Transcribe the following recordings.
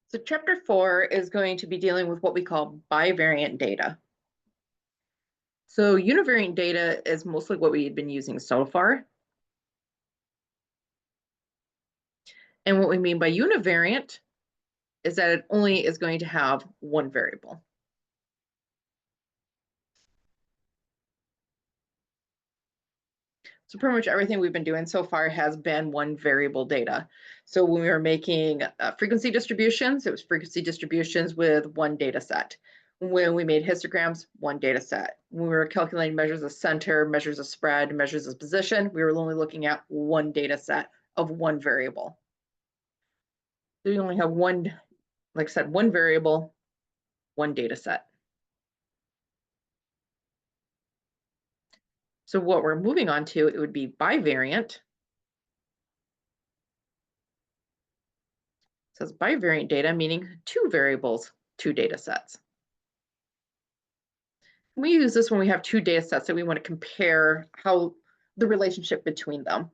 So chapter 4 is going to be dealing with what we call bivariant data. So univariant data is mostly what we've been using so far. And what we mean by univariant is that it only is going to have one variable. So pretty much everything we've been doing so far has been one variable data. So when we were making frequency distributions, it was frequency distributions with one data set. When we made histograms, one data set. When we were calculating measures of center, measures of spread, measures of position, we were only looking at one data set of one variable. So you only have one, like I said, one variable, one data set. So what we're moving on to, it would be bivariant. It says bivariant data, meaning two variables, two data sets. We use this when we have two data sets that we want to compare how the relationship between them.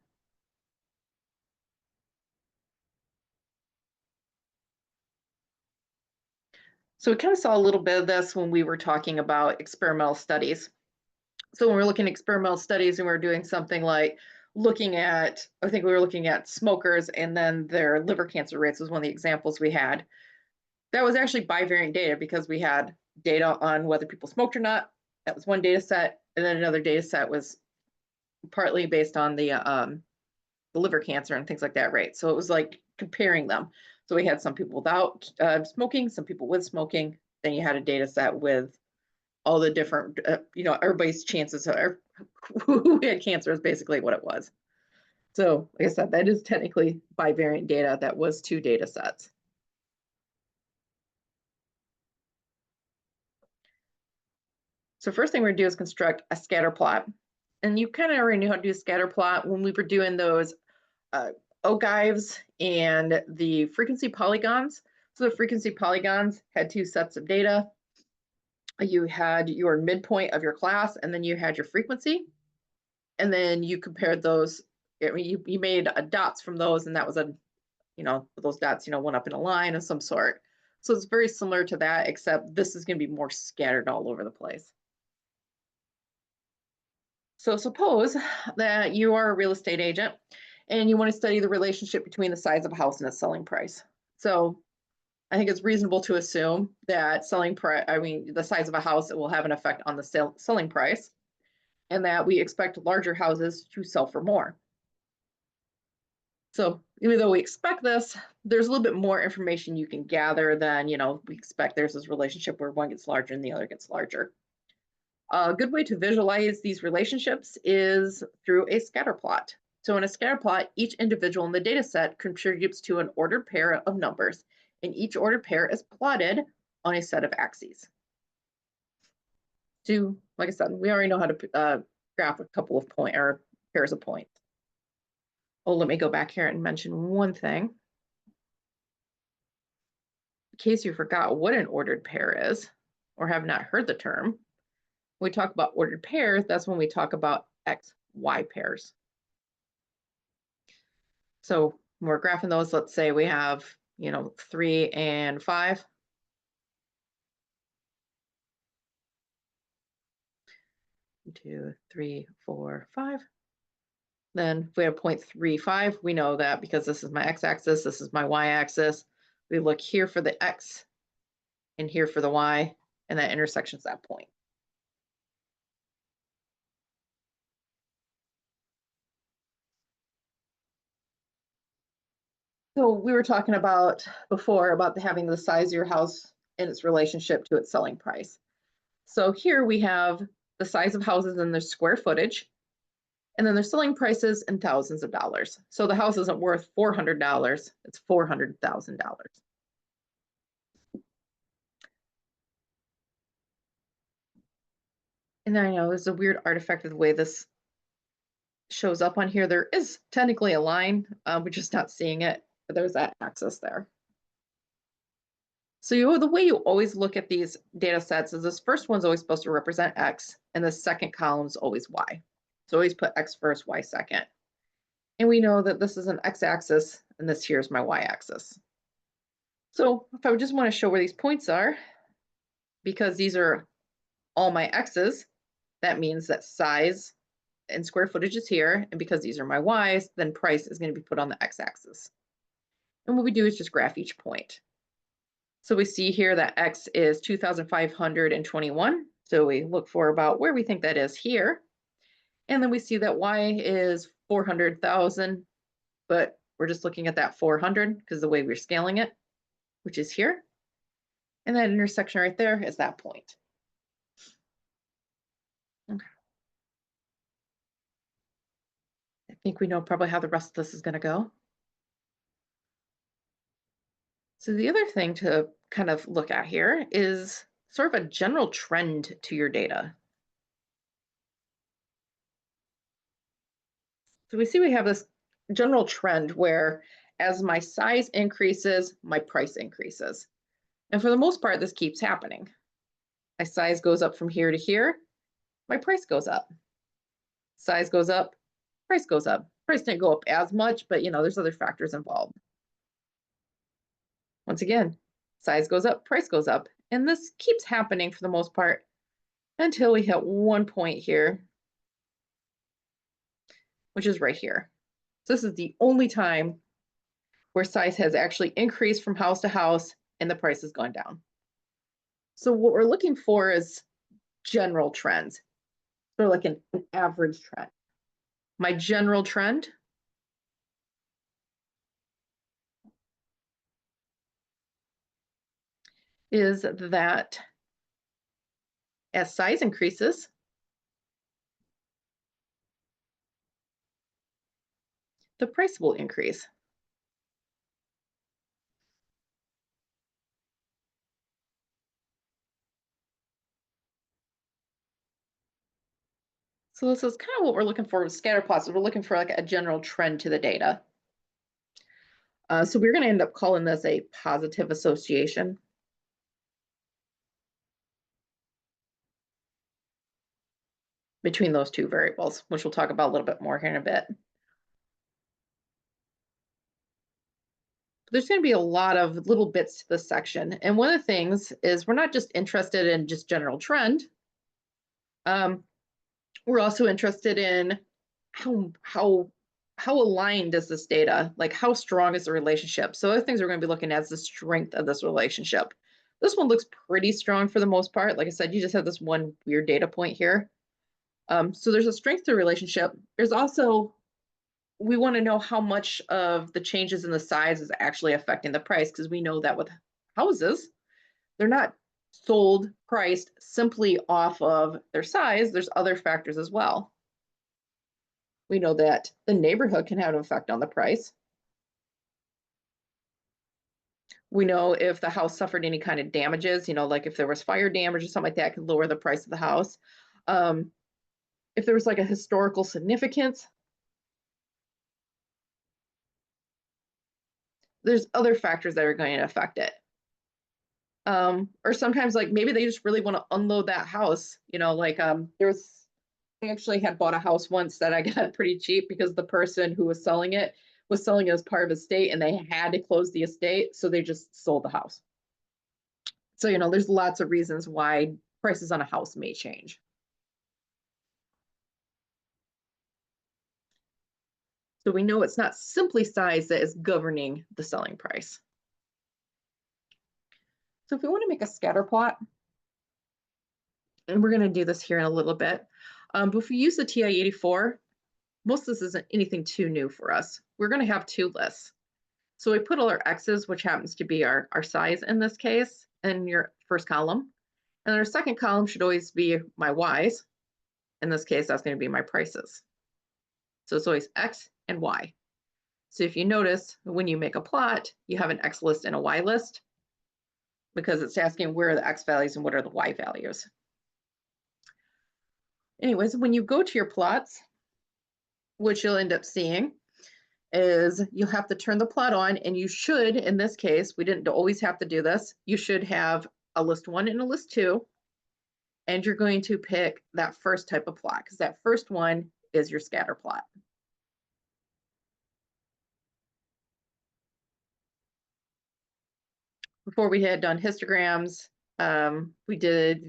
So we kind of saw a little bit of this when we were talking about experimental studies. So when we're looking at experimental studies and we're doing something like looking at, I think we were looking at smokers and then their liver cancer rates was one of the examples we had. That was actually bivariant data because we had data on whether people smoked or not. That was one data set. And then another data set was partly based on the liver cancer and things like that, right? So it was like comparing them. So we had some people without smoking, some people with smoking. Then you had a data set with all the different, everybody's chances of who had cancer is basically what it was. So like I said, that is technically bivariant data. That was two data sets. So first thing we're gonna do is construct a scatter plot. And you kind of already knew how to do a scatter plot when we were doing those ogives and the frequency polygons. So the frequency polygons had two sets of data. You had your midpoint of your class, and then you had your frequency. And then you compared those, you made dots from those, and that was those dots, went up in a line of some sort. So it's very similar to that, except this is going to be more scattered all over the place. So suppose that you are a real estate agent and you want to study the relationship between the size of a house and its selling price. So I think it's reasonable to assume that the size of a house will have an effect on the selling price, and that we expect larger houses to sell for more. So even though we expect this, there's a little bit more information you can gather than, we expect there's this relationship where one gets larger and the other gets larger. A good way to visualize these relationships is through a scatter plot. So in a scatter plot, each individual in the data set contributes to an ordered pair of numbers, and each ordered pair is plotted on a set of axes. So, like I said, we already know how to graph a couple of pairs of points. Oh, let me go back here and mention one thing. In case you forgot what an ordered pair is or have not heard the term, when we talk about ordered pairs, that's when we talk about X-Y pairs. So when we're graphing those, let's say we have, 3 and 5. Two, 3, 4, 5. Then if we have 0.35, we know that because this is my x-axis, this is my y-axis. We look here for the x and here for the y, and that intersection's that point. So we were talking about before about having the size of your house and its relationship to its selling price. So here we have the size of houses and their square footage, and then their selling prices in thousands of dollars. So the house isn't worth $400, it's $400,000. And I know there's a weird artifact of the way this shows up on here. There is technically a line, we're just not seeing it, but there's that axis there. So the way you always look at these data sets is this first one's always supposed to represent X, and the second column is always Y. So always put X first, Y second. And we know that this is an X-axis, and this here is my Y-axis. So if I just want to show where these points are, because these are all my x's, that means that size and square footage is here. And because these are my y's, then price is going to be put on the x-axis. And what we do is just graph each point. So we see here that x is 2,521. So we look for about where we think that is here. And then we see that y is 400,000, but we're just looking at that 400 because the way we're scaling it, which is here. And that intersection right there is that point. Okay. I think we know probably how the rest of this is going to go. So the other thing to kind of look at here is sort of a general trend to your data. So we see we have this general trend where as my size increases, my price increases. And for the most part, this keeps happening. My size goes up from here to here, my price goes up. Size goes up, price goes up. Price didn't go up as much, but there's other factors involved. Once again, size goes up, price goes up. And this keeps happening for the most part until we hit one point here, which is right here. So this is the only time where size has actually increased from house to house and the price has gone down. So what we're looking for is general trends, sort of like an average trend. My general trend is that as size increases, the price will increase. So this is kind of what we're looking for with scatterplots. We're looking for like a general trend to the data. So we're going to end up calling this a positive association. Between those two variables, which we'll talk about a little bit more here in a bit. There's going to be a lot of little bits to this section. And one of the things is we're not just interested in just general trend. We're also interested in how aligned is this data? Like how strong is the relationship? So other things we're going to be looking at is the strength of this relationship. This one looks pretty strong for the most part. Like I said, you just have this one weird data point here. So there's a strength to relationship. There's also, we want to know how much of the changes in the size is actually affecting the price, because we know that with houses, they're not sold, priced simply off of their size. There's other factors as well. We know that the neighborhood can have an effect on the price. We know if the house suffered any kind of damages, like if there was fire damage or something like that, could lower the price of the house. If there was like a historical significance, there's other factors that are going to affect it. Or sometimes like maybe they just really want to unload that house, I actually had bought a house once that I got pretty cheap because the person who was selling it as part of estate and they had to close the estate. So they just sold the house. So, there's lots of reasons why prices on a house may change. So we know it's not simply size that is governing the selling price. So if we want to make a scatter plot, and we're going to do this here in a little bit, but if we use the TI-84, most of this isn't anything too new for us. We're going to have two lists. So we put all our X's, which happens to be our size in this case, in your first column. And our second column should always be my Y's. In this case, that's going to be my prices. So it's always X and Y. So if you notice, when you make a plot, you have an X list and a Y list because it's asking where are the X values and what are the Y values. Anyways, when you go to your plots, what you'll end up seeing is you'll have to turn the plot on, and you should, in this case, we didn't always have to do this, you should have a list 1 and a list 2, and you're going to pick that first type of plot because that first one is your scatter plot. before we had done histograms, we did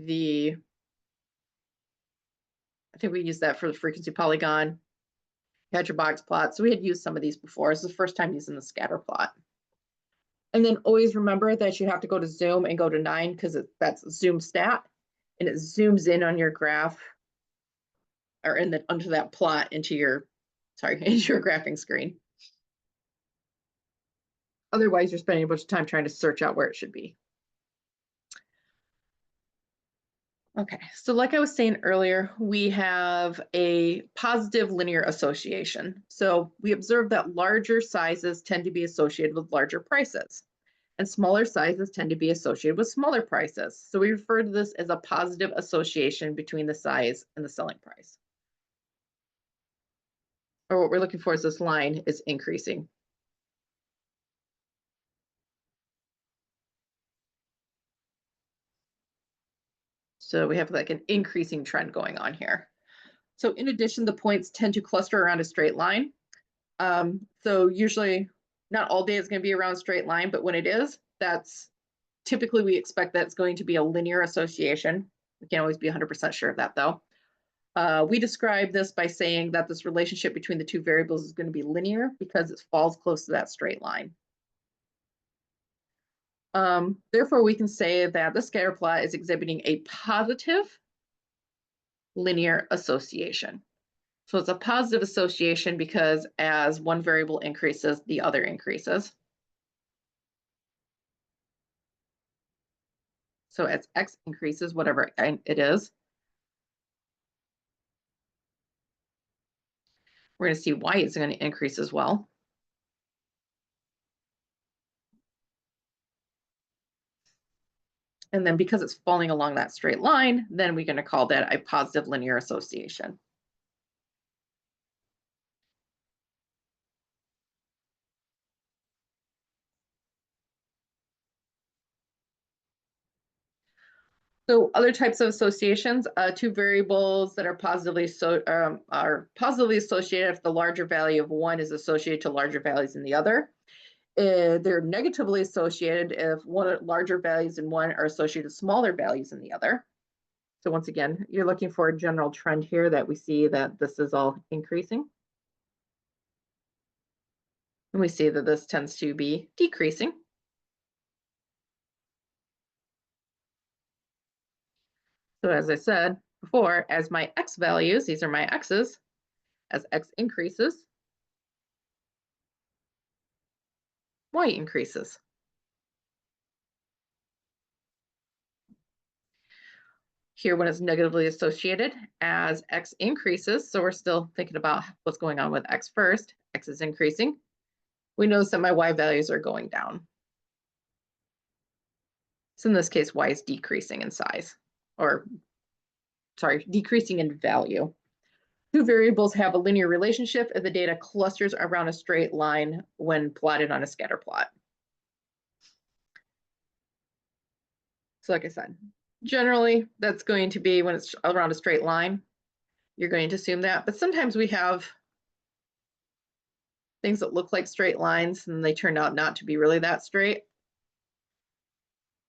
I think we used that for the frequency polygon. You had your box plot. So we had used some of these before. This is the first time using the scatter plot. And then always remember that you have to go to zoom and go to 9 because that's zoom stat, and it zooms in on your graph or onto that plot into your graphing screen. Otherwise, you're spending a bunch of time trying to search out where it should be. Okay, so like I was saying earlier, we have a positive linear association. So we observe that larger sizes tend to be associated with larger prices, and smaller sizes tend to be associated with smaller prices. So we refer to this as a positive association between the size and the selling price. Or what we're looking for is this line is increasing. So we have like an increasing trend going on here. So in addition, the points tend to cluster around a straight line. So usually not all day is going to be around a straight line, but when it is, that's typically we expect that's going to be a linear association. We can't always be 100% sure of that though. We describe this by saying that this relationship between the two variables is going to be linear because it falls close to that straight line. Therefore, we can say that the scatter plot is exhibiting a positive linear association. So it's a positive association because as one variable increases, the other increases. So as x increases, whatever it is, we're going to see y is going to increase as well. And then because it's falling along that straight line, then we're going to call that a positive linear association. So other types of associations, two variables that are positively associated if the larger value of one is associated to larger values in the other. They're negatively associated if larger values in one are associated with smaller values in the other. So once again, you're looking for a general trend here that we see that this is all increasing. And we see that this tends to be decreasing. So as I said before, as my x values, these are my x's, as x increases, y increases. Here, when it's negatively associated, as x increases, so we're still thinking about what's going on with x first, x is increasing. We notice that my y values are going down. So in this case, y is decreasing in size, or sorry, decreasing in value. Two variables have a linear relationship if the data clusters around a straight line when plotted on a scatter plot. So like I said, generally that's going to be when it's around a straight line, you're going to assume that, but sometimes we have things that look like straight lines and they turn out not to be really that straight.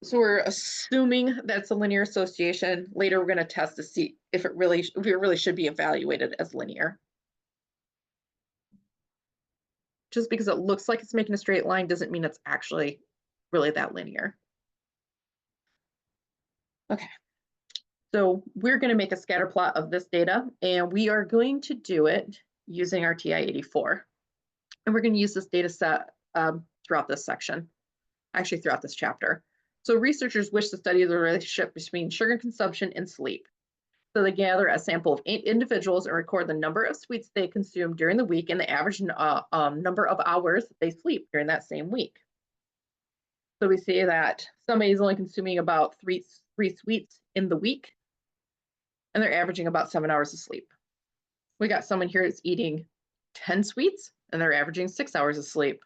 So we're assuming that's a linear association. Later, we're going to test to see if it really should be evaluated as linear. Just because it looks like it's making a straight line doesn't mean it's actually really that linear. Okay, so we're going to make a scatter plot of this data, and we are going to do it using our TI-84. And we're going to use this data set throughout this section, actually throughout this chapter. So researchers wish to study the relationship between sugar consumption and sleep. So they gather a sample of 8 individuals and record the number of sweets they consume during the week and the average number of hours they sleep during that same week. So we see that somebody is only consuming about three sweets in the week, and they're averaging about 7 hours of sleep. We got someone here that's eating 10 sweets, and they're averaging 6 hours of sleep.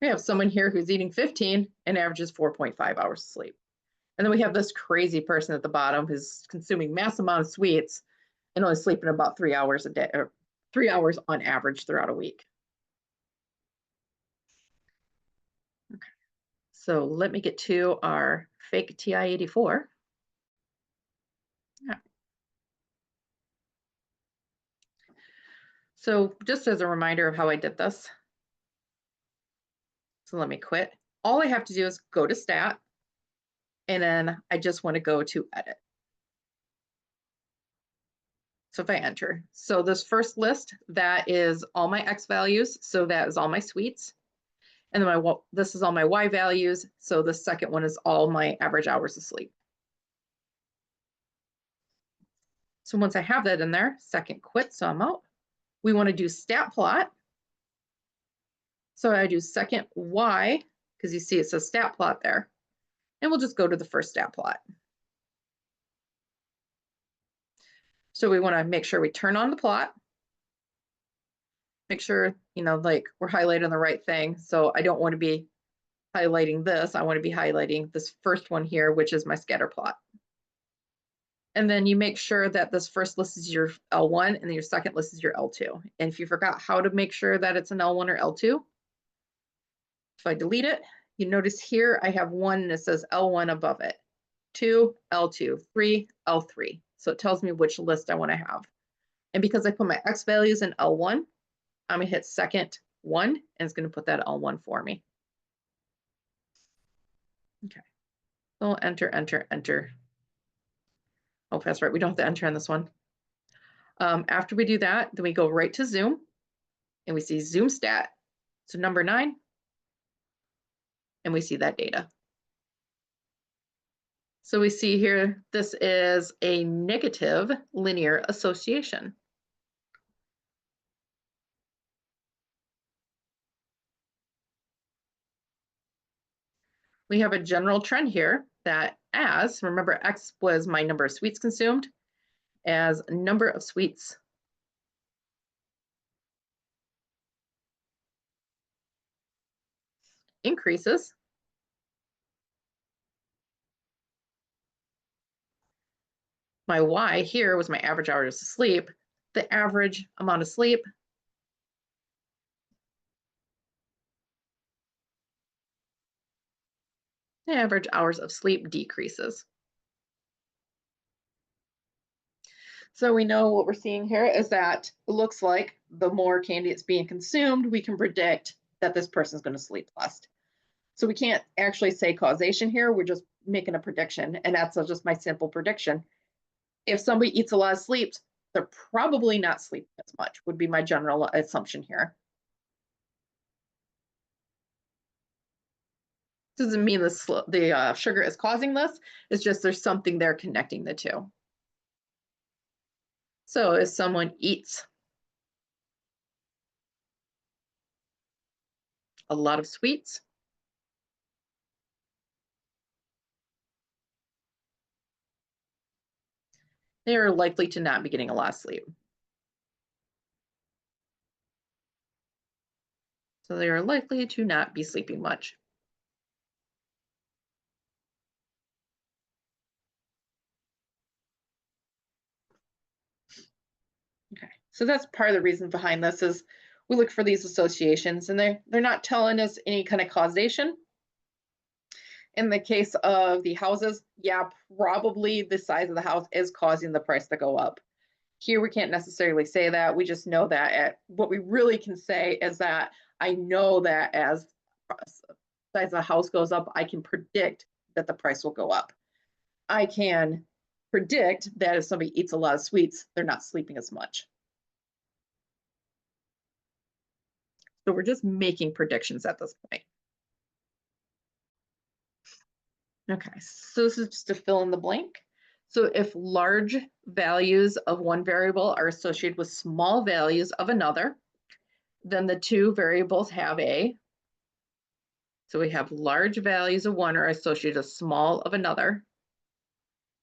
We have someone here who's eating 15 and averages 4.5 hours of sleep. And then we have this crazy person at the bottom who's consuming mass amount of sweets and only sleeping about 3 hours a day, or 3 hours on average throughout a week. Okay. So let me get to our fake TI-84. Yeah. So just as a reminder of how I did this, so let me quit. All I have to do is go to stat, and then I just want to go to edit. So if I enter, so this first list, that is all my X values. So that is all my suites. And then this is all my Y values. So the second one is all my average hours of sleep. So once I have that in there, second quit, so I'm out. We want to do stat plot. So I do second Y, because you see it says stat plot there. And we'll just go to the first stat plot. So we want to make sure we turn on the plot. Make sure, like we're highlighting the right thing. So I don't want to be highlighting this. I want to be highlighting this first one here, which is my scatter plot. And then you make sure that this first list is your L1 and then your second list is your L2. And if you forgot how to make sure that it's an L1 or L2, if I delete it, you notice here I have one and it says L1 above it, 2, L2, 3, L3. So it tells me which list I want to have. And because I put my X values in L1, I'm going to hit second 1 and it's going to put that L1 for me. Okay. So we'll enter, enter, enter. Oh, that's right. We don't have to enter on this one. After we do that, then we go right to Zoom and we see Zoom stat. So number 9, and we see that data. So we see here, this is a negative linear association. We have a general trend here that remember, X was my number of sweets consumed, as number of sweets increases, my Y here was my average hours of sleep. The average amount of sleep the average hours of sleep decreases. So we know what we're seeing here is that it looks like the more candy it's being consumed, we can predict that this person is going to sleep less. So we can't actually say causation here. We're just making a prediction. And that's just my simple prediction. If somebody eats a lot of sleep, they're probably not sleeping as much, would be my general assumption here. Doesn't mean the sugar is causing this. It's just there's something there connecting the two. So if someone eats a lot of sweets, they are likely to not be getting a lot of sleep. So they are likely to not be sleeping much. Okay, so that's part of the reason behind this is we look for these associations and they're not telling us any kind of causation. In the case of the houses, yeah, probably the size of the house is causing the price to go up. Here, we can't necessarily say that. We just know that what we really can say is that I know that as the size of the house goes up, I can predict that the price will go up. I can predict that if somebody eats a lot of sweets, they're not sleeping as much. So we're just making predictions at this point. Okay, so this is just to fill in the blank. So if large values of one variable are associated with small values of another, then the two variables have so we have large values of one are associated with small of another.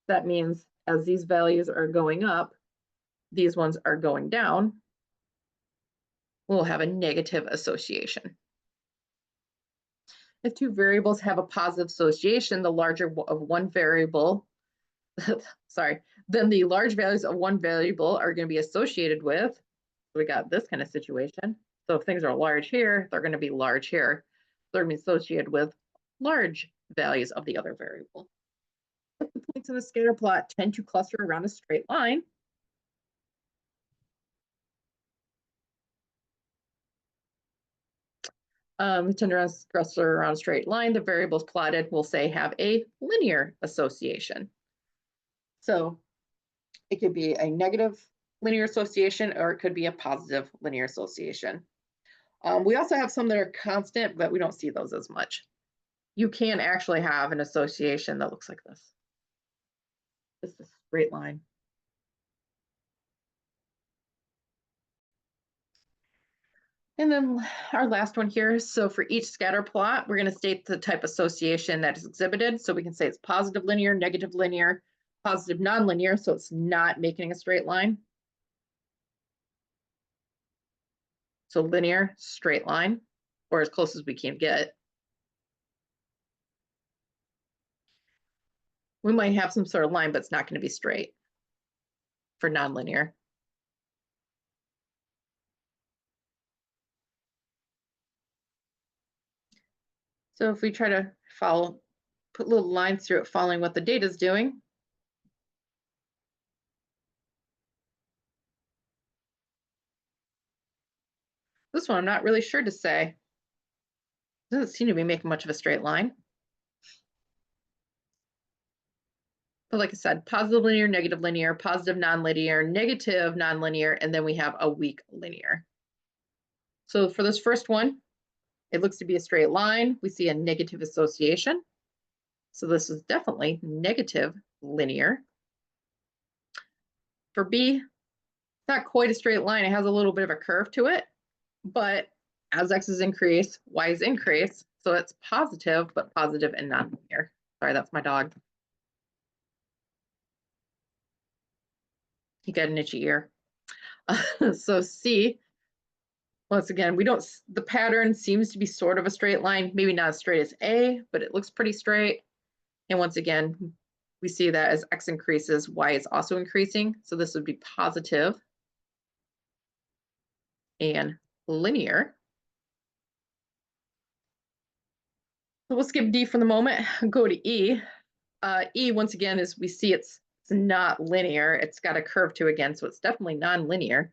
That means as these values are going up, these ones are going down, we'll have a negative association. If two variables have a positive association, the larger of one variable, sorry, then the large values of one variable are going to be associated with, so we got this kind of situation. So if things are large here, they're going to be large here. They're going to be associated with large values of the other variable. The points in the scatter plot tend to cluster around a straight line. Tend to cluster around a straight line. The variables plotted will say have a linear association. So it could be a negative linear association, or it could be a positive linear association. We also have some that are constant, but we don't see those as much. You can actually have an association that looks like this. Just a straight line. And then our last one here. So for each scatter plot, we're going to state the type association that is exhibited. So we can say it's positive linear, negative linear, positive nonlinear. So it's not making a straight line. So linear, straight line, or as close as we can get. We might have some sort of line, but it's not going to be straight for nonlinear. So if we try to put little lines through it, following what the data is doing. This one, I'm not really sure to say. Doesn't seem to be making much of a straight line. But like I said, positive linear, negative linear, positive nonlinear, negative nonlinear, and then we have a weak linear. So for this first one, it looks to be a straight line. We see a negative association. So this is definitely negative linear. For B, it's not quite a straight line. It has a little bit of a curve to it, but as x's increase, y's increase. So it's positive, but positive and nonlinear. Sorry, that's my dog. He got an itchy ear. So C, once again, the pattern seems to be sort of a straight line, maybe not as straight as A, but it looks pretty straight. And once again, we see that as x increases, y is also increasing. So this would be positive and linear. So we'll skip D for the moment, go to E. E, once again, is we see it's not linear. It's got a curve to it again, so it's definitely non-linear.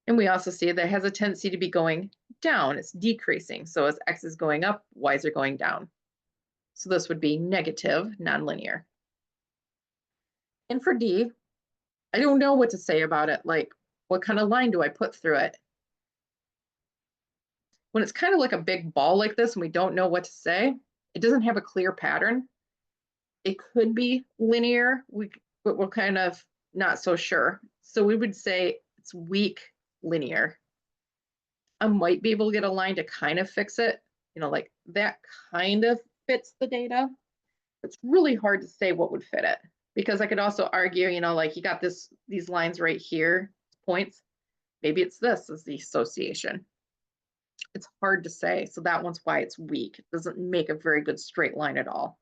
And we also see that it has a tendency to be going down. It's decreasing. So as x is going up, y's are going down. So this would be negative nonlinear. And for D, I don't know what to say about it. Like, what kind of line do I put through it? When it's kind of like a big ball like this and we don't know what to say, it doesn't have a clear pattern. It could be linear, but we're kind of not so sure. So we would say it's weak linear. I might be able to get a line to kind of fix it, like that kind of fits the data. It's really hard to say what would fit it, because I could also argue, like you got these lines right here, points. Maybe it's this is the association. It's hard to say. So that one's why it's weak. It doesn't make a very good straight line at all.